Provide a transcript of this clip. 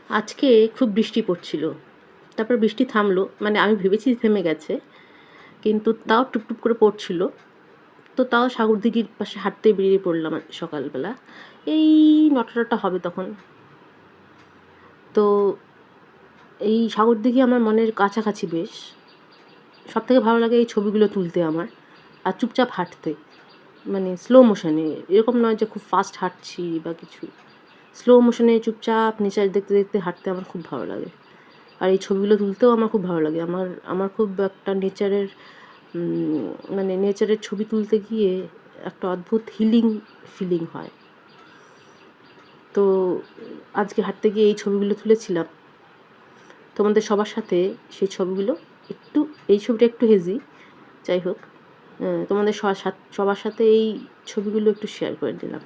আজকে খুব বৃষ্টি পড়ছিল। তারপর বৃষ্টি থামলো, মানে আমি ভেবেছি থেমে গেছে, কিন্তু তাও টুপটুপ করে পড়ছিল। তো তাও সাগরদিঘির পাশে হাঁটতে বেরিয়ে পড়লাম সকালবেলা। এই ৯টা হবে তখন। তো এই সাগরদিঘি আমার মনের কাছাকাছি বেশ। সবথেকে ভালো লাগে এই ছবিগুলো তুলতে আমার, আর চুপচাপ হাঁটতে, মানে স্লো মোশনে। এরকম নয় যে খুব ফাস্ট হাঁটছি বা কিছু, স্লো মোশনে চুপচাপ নেচার দেখতে দেখতে হাঁটতে আমার খুব ভালো লাগে। আর এই ছবিগুলো তুলতেও আমার খুব ভালো লাগে। আমার আমার খুব একটা নেচারের মানে নেচারের ছবি তুলতে গিয়ে একটা অদ্ভুত হিলিং ফিলিং হয়। তো আজকে হাঁটতে গিয়ে এই ছবিগুলো তুলেছিলাম তোমাদের সবার সাথে। সেই ছবিগুলো একটু, এই ছবিটা একটু হেজি, যাই হোক, তোমাদের সবার সাথে এই ছবিগুলো একটু শেয়ার করে দিলাম।